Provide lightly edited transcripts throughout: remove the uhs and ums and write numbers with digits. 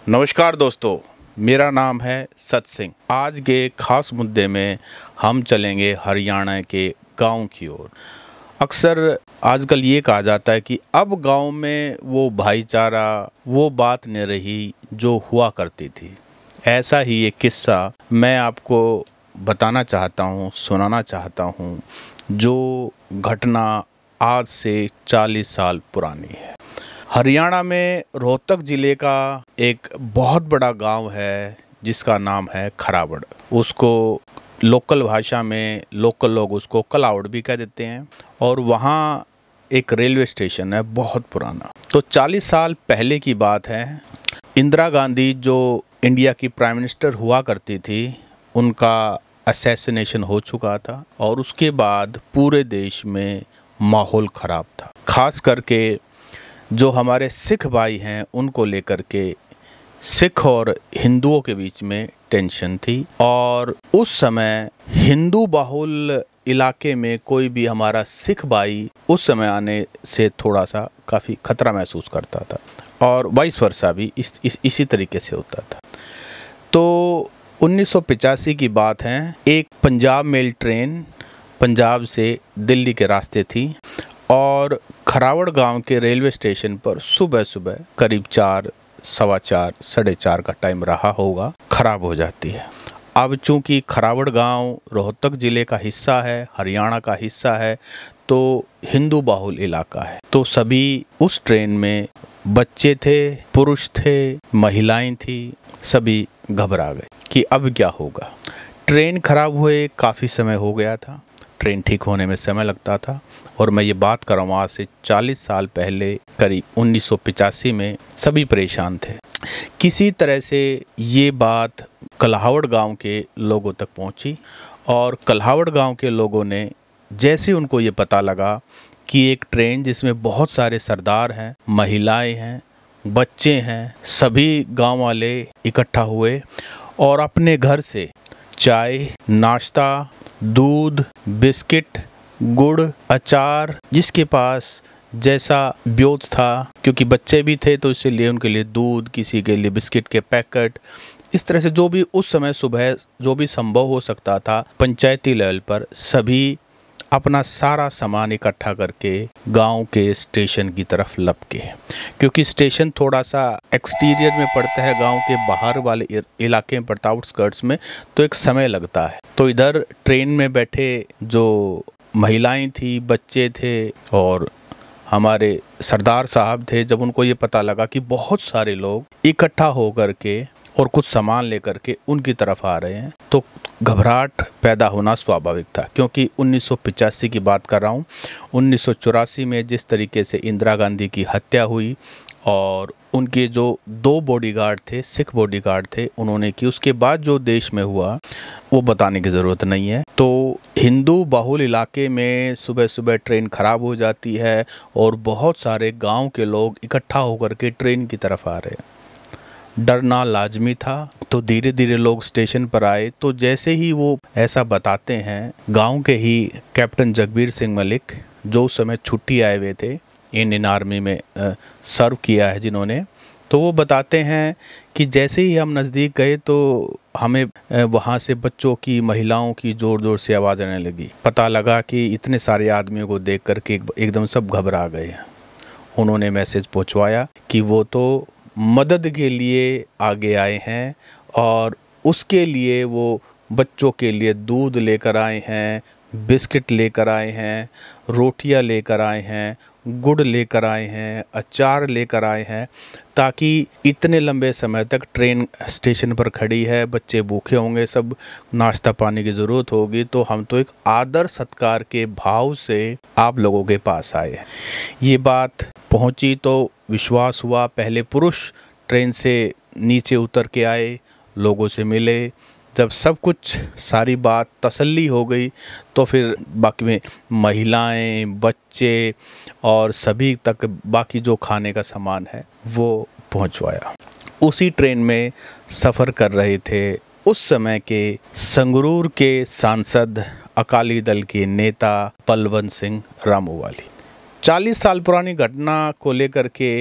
नमस्कार दोस्तों, मेरा नाम है सत सिंह। आज के खास मुद्दे में हम चलेंगे हरियाणा के गांव की ओर। अक्सर आजकल ये कहा जाता है कि अब गांव में वो भाईचारा, वो बात नहीं रही जो हुआ करती थी। ऐसा ही एक किस्सा मैं आपको बताना चाहता हूँ, सुनाना चाहता हूँ, जो घटना आज से 40 साल पुरानी है। हरियाणा में रोहतक ज़िले का एक बहुत बड़ा गांव है जिसका नाम है खरावड़। उसको लोकल भाषा में लोकल लोग उसको कलावड़ भी कह देते हैं। और वहाँ एक रेलवे स्टेशन है बहुत पुराना। तो 40 साल पहले की बात है। इंदिरा गांधी जो इंडिया की प्राइम मिनिस्टर हुआ करती थी, उनका असैसिनेशन हो चुका था और उसके बाद पूरे देश में माहौल ख़राब था। खास करके जो हमारे सिख भाई हैं उनको लेकर के सिख और हिंदुओं के बीच में टेंशन थी। और उस समय हिंदू बाहुल इलाके में कोई भी हमारा सिख भाई उस समय आने से थोड़ा सा काफ़ी खतरा महसूस करता था और वाइस वर्सा भी इसी तरीके से होता था। तो 1985 की बात है। एक पंजाब मेल ट्रेन पंजाब से दिल्ली के रास्ते थी और खरावड़ गांव के रेलवे स्टेशन पर सुबह सुबह करीब 4, सवा 4, साढ़े 4 का टाइम रहा होगा, खराब हो जाती है। अब चूंकि खरावड़ गांव रोहतक ज़िले का हिस्सा है, हरियाणा का हिस्सा है, तो हिंदू बाहुल इलाका है। तो सभी उस ट्रेन में बच्चे थे, पुरुष थे, महिलाएं थी, सभी घबरा गए कि अब क्या होगा। ट्रेन खराब हुए काफ़ी समय हो गया था, ट्रेन ठीक होने में समय लगता था। और मैं ये बात कर रहा हूँ आज से 40 साल पहले, करीब 1985 में सभी परेशान थे। किसी तरह से ये बात कलाहवड़ गांव के लोगों तक पहुंची और कलाहवड़ गांव के लोगों ने, जैसे उनको ये पता लगा कि एक ट्रेन जिसमें बहुत सारे सरदार हैं, महिलाएं हैं, बच्चे हैं, सभी गांव वाले इकट्ठा हुए और अपने घर से चाय, नाश्ता, दूध, बिस्किट, गुड़, अचार, जिसके पास जैसा ब्योत था, क्योंकि बच्चे भी थे तो इसीलिए उनके लिए दूध, किसी के लिए बिस्किट के पैकेट, इस तरह से जो भी उस समय सुबह जो भी संभव हो सकता था, पंचायती लेवल पर सभी अपना सारा सामान इकट्ठा करके गांव के स्टेशन की तरफ लपके। क्योंकि स्टेशन थोड़ा सा एक्सटीरियर में पड़ता है, गांव के बाहर वाले इलाके में पड़ता है, आउटस्कर्ट्स में, तो एक समय लगता है। तो इधर ट्रेन में बैठे जो महिलाएं थी, बच्चे थे और हमारे सरदार साहब थे, जब उनको ये पता लगा कि बहुत सारे लोग इकट्ठा होकर के और कुछ सामान लेकर के उनकी तरफ आ रहे हैं, तो घबराहट पैदा होना स्वाभाविक था। क्योंकि 1985 की बात कर रहा हूँ। 1984 में जिस तरीके से इंदिरा गांधी की हत्या हुई और उनके जो 2 बॉडीगार्ड थे, सिख बॉडीगार्ड थे, उन्होंने की, उसके बाद जो देश में हुआ वो बताने की ज़रूरत नहीं है। तो हिंदू बाहुल इलाके में सुबह सुबह ट्रेन ख़राब हो जाती है और बहुत सारे गांव के लोग इकट्ठा होकर के ट्रेन की तरफ आ रहे हैं। डरना लाजमी था। तो धीरे धीरे लोग स्टेशन पर आए। तो जैसे ही वो ऐसा बताते हैं, गांव के ही कैप्टन जगबीर सिंह मलिक, जो उस समय छुट्टी आए हुए थे, इंडियन आर्मी में सर्व किया है जिन्होंने, तो वो बताते हैं कि जैसे ही हम नज़दीक गए तो हमें वहाँ से बच्चों की, महिलाओं की ज़ोर ज़ोर से आवाज़ आने लगी। पता लगा कि इतने सारे आदमियों को देख कर के एकदम सब घबरा गए। उन्होंने मैसेज पहुँचवाया कि वो तो मदद के लिए आगे आए हैं और उसके लिए वो बच्चों के लिए दूध लेकर आए हैं, बिस्किट लेकर आए हैं, रोटियां लेकर आए हैं, गुड़ लेकर आए हैं, अचार लेकर आए हैं, ताकि इतने लंबे समय तक ट्रेन स्टेशन पर खड़ी है, बच्चे भूखे होंगे, सब नाश्ता पानी की ज़रूरत होगी, तो हम तो एक आदर सत्कार के भाव से आप लोगों के पास आए हैं। ये बात पहुंची तो विश्वास हुआ। पहले पुरुष ट्रेन से नीचे उतर के आए, लोगों से मिले। जब सब कुछ, सारी बात तसल्ली हो गई तो फिर बाकी में महिलाएं, बच्चे और सभी तक बाकी जो खाने का सामान है वो पहुंचवाया। उसी ट्रेन में सफ़र कर रहे थे उस समय के संगरूर के सांसद, अकाली दल के नेता बलवंत सिंह रामूवाली। 40 साल पुरानी घटना को लेकर के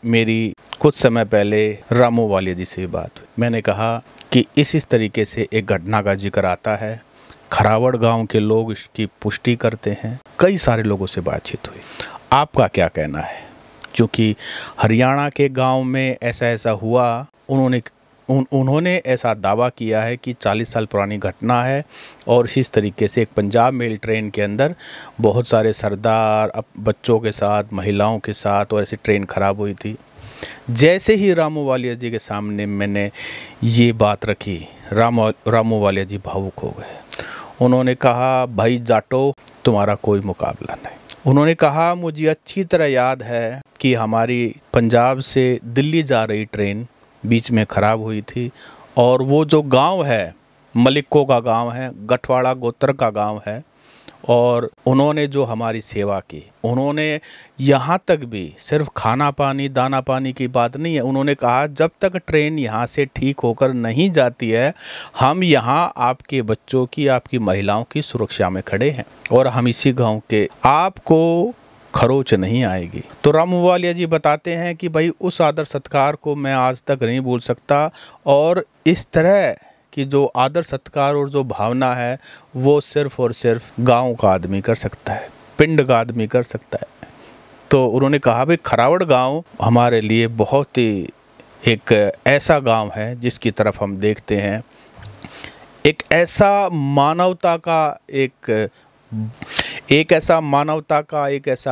मेरी कुछ समय पहले रामू वालिया जी से बात हुई। मैंने कहा कि इस तरीके से एक घटना का जिक्र आता है, खरावड़ गांव के लोग इसकी पुष्टि करते हैं। कई सारे लोगों से बातचीत हुई। आपका क्या कहना है? क्योंकि हरियाणा के गांव में ऐसा हुआ, उन्होंने ऐसा दावा किया है कि 40 साल पुरानी घटना है और इस तरीके से एक पंजाब मेल ट्रेन के अंदर बहुत सारे सरदार बच्चों के साथ, महिलाओं के साथ, और ऐसी ट्रेन खराब हुई थी। जैसे ही रामू वालिया जी के सामने मैंने ये बात रखी, रामू वालिया जी भावुक हो गए। उन्होंने कहा, भाई जाटो, तुम्हारा कोई मुकाबला नहीं। उन्होंने कहा, मुझे अच्छी तरह याद है कि हमारी पंजाब से दिल्ली जा रही ट्रेन बीच में ख़राब हुई थी और वो जो गांव है, मलिकों का गांव है, गठवाड़ा गोत्र का गांव है, और उन्होंने जो हमारी सेवा की, उन्होंने यहाँ तक भी सिर्फ खाना पानी, दाना पानी की बात नहीं है, उन्होंने कहा जब तक ट्रेन यहाँ से ठीक होकर नहीं जाती है, हम यहाँ आपके बच्चों की, आपकी महिलाओं की सुरक्षा में खड़े हैं और हम इसी गांव के, आपको खरोच नहीं आएगी। तो रामू वालिया जी बताते हैं कि भाई उस आदर सत्कार को मैं आज तक नहीं भूल सकता, और इस तरह कि जो आदर सत्कार और जो भावना है वो सिर्फ और सिर्फ गांव का आदमी कर सकता है, पिंड का आदमी कर सकता है। तो उन्होंने कहा, भाई खरावड़ गांव हमारे लिए बहुत ही एक ऐसा गांव है जिसकी तरफ हम देखते हैं, एक ऐसा मानवता का, एक ऐसा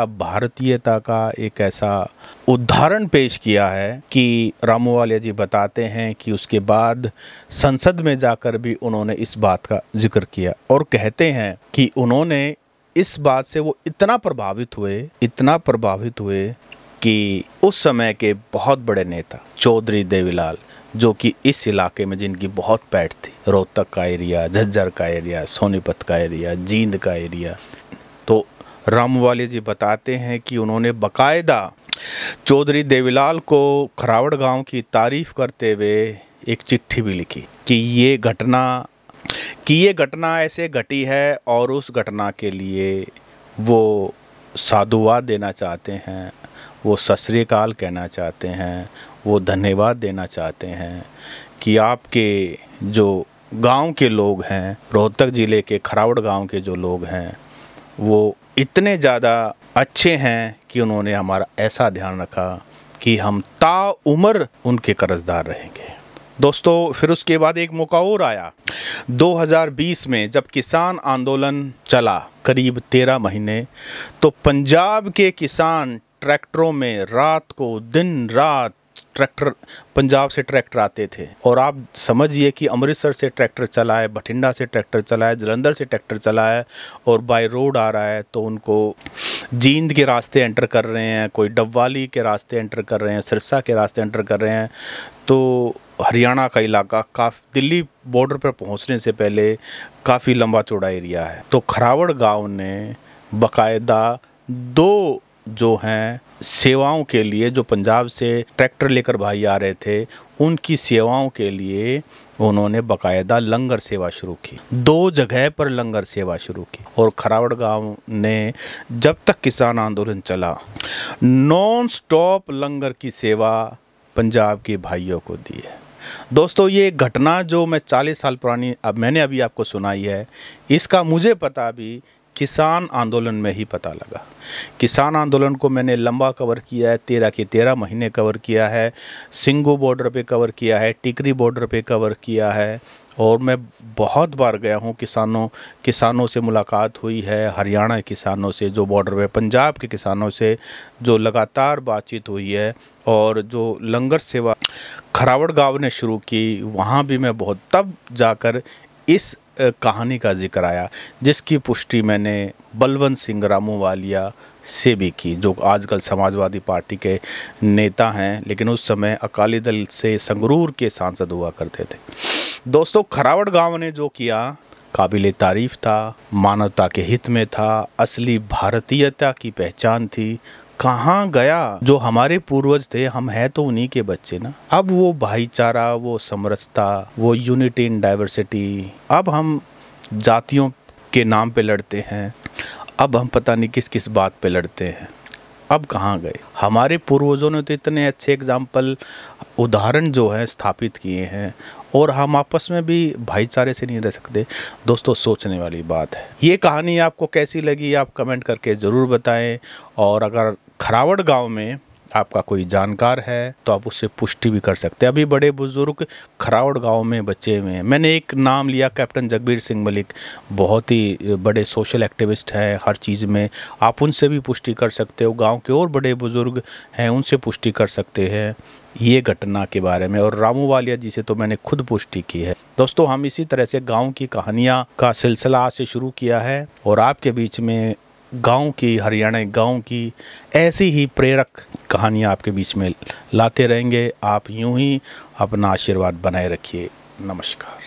भारतीयता का एक ऐसा उदाहरण पेश किया है कि रामू वालिया जी बताते हैं कि उसके बाद संसद में जाकर भी उन्होंने इस बात का जिक्र किया और कहते हैं कि उन्होंने इस बात से वो इतना प्रभावित हुए कि उस समय के बहुत बड़े नेता चौधरी देवीलाल, जो कि इस इलाके में जिनकी बहुत पैठ थी, रोहतक का एरिया, झज्जर का एरिया, सोनीपत का एरिया, जींद का एरिया, तो रामू वालिया जी बताते हैं कि उन्होंने बकायदा चौधरी देवीलाल को खरावड़ गांव की तारीफ करते हुए एक चिट्ठी भी लिखी कि ये घटना ऐसे घटी है और उस घटना के लिए वो साधुवाद देना चाहते हैं, वो सत श्री अकाल कहना चाहते हैं, वो धन्यवाद देना चाहते हैं कि आपके जो गांव के लोग हैं, रोहतक ज़िले के खरावड़ गांव के जो लोग हैं, वो इतने ज़्यादा अच्छे हैं कि उन्होंने हमारा ऐसा ध्यान रखा कि हम ताउम्र उनके कर्जदार रहेंगे। दोस्तों, फिर उसके बाद एक मौका और आया 2020 में, जब किसान आंदोलन चला करीब 13 महीने, तो पंजाब के किसान ट्रैक्टरों में रात को दिन रात ट्रैक्टर, पंजाब से ट्रैक्टर आते थे, और आप समझिए कि अमृतसर से ट्रैक्टर चला है, बठिंडा से ट्रैक्टर चला है, जलंधर से ट्रैक्टर चला है, और बाय रोड आ रहा है, तो उनको जींद के रास्ते एंटर कर रहे हैं, कोई डबवाली के रास्ते एंटर कर रहे हैं, सिरसा के रास्ते एंटर कर रहे हैं। तो हरियाणा का इलाका काफ़ी, दिल्ली बॉर्डर पर पहुंचने से पहले काफ़ी लंबा चौड़ा एरिया है। तो खरावड़ गांव ने बकायदा 2 जो हैं सेवाओं के लिए, जो पंजाब से ट्रैक्टर लेकर भाई आ रहे थे, उनकी सेवाओं के लिए उन्होंने बकायदा लंगर सेवा शुरू की। 2 जगह पर लंगर सेवा शुरू की, और खरावड़ गांव ने जब तक किसान आंदोलन चला नॉन स्टॉप लंगर की सेवा पंजाब के भाइयों को दी है। दोस्तों, ये घटना जो मैं 40 साल पुरानी मैंने अभी आपको सुनाई है, इसका मुझे पता भी किसान आंदोलन में ही पता लगा। किसान आंदोलन को मैंने लंबा कवर किया है, 13 के 13 महीने कवर किया है, सिंगू बॉर्डर पे कवर किया है, टिकरी बॉर्डर पे कवर किया है, और मैं बहुत बार गया हूँ। किसानों से मुलाकात हुई है, हरियाणा के किसानों से, जो बॉर्डर पे पंजाब के किसानों से जो लगातार बातचीत हुई है, और जो लंगर सेवा खरावड़ गांव ने शुरू की, वहाँ भी मैं बहुत, तब जाकर इस कहानी का जिक्र आया, जिसकी पुष्टि मैंने बलवंत सिंह रामू वालिया से भी की, जो आजकल समाजवादी पार्टी के नेता हैं, लेकिन उस समय अकाली दल से संगरूर के सांसद हुआ करते थे। दोस्तों, खरावड़ गांव ने जो किया काबिले तारीफ था, मानवता के हित में था, असली भारतीयता की पहचान थी। कहाँ गया जो हमारे पूर्वज थे? हम हैं तो उन्हीं के बच्चे ना। अब वो भाईचारा, वो समरसता, वो यूनिटी इन डाइवर्सिटी, अब हम जातियों के नाम पे लड़ते हैं, अब हम पता नहीं किस किस बात पे लड़ते हैं। अब कहाँ गए। हमारे पूर्वजों ने तो इतने अच्छे एग्जाम्पल, उदाहरण जो है स्थापित किए हैं, और हम आपस में भी भाईचारे से नहीं रह सकते। दोस्तों, सोचने वाली बात है। ये कहानी आपको कैसी लगी आप कमेंट करके ज़रूर बताएं, और अगर खरावड़ गांव में आपका कोई जानकार है तो आप उससे पुष्टि भी कर सकते हैं। अभी बड़े बुजुर्ग खरावड़ गांव में बचे हुए हैं। मैंने एक नाम लिया, कैप्टन जगबीर सिंह मलिक, बहुत ही बड़े सोशल एक्टिविस्ट हैं हर चीज़ में। आप उनसे भी पुष्टि कर सकते हो। गांव के और बड़े बुजुर्ग हैं, उनसे पुष्टि कर सकते हैं ये घटना के बारे में। और रामू वालिया जी से तो मैंने खुद पुष्टि की है। दोस्तों, हम इसी तरह से गाँव की कहानियाँ का सिलसिला आज से शुरू किया है, और आपके बीच में गांव की, हरियाणा गांव की ऐसी ही प्रेरक कहानियां आपके बीच में लाते रहेंगे। आप यूं ही अपना आशीर्वाद बनाए रखिए। नमस्कार।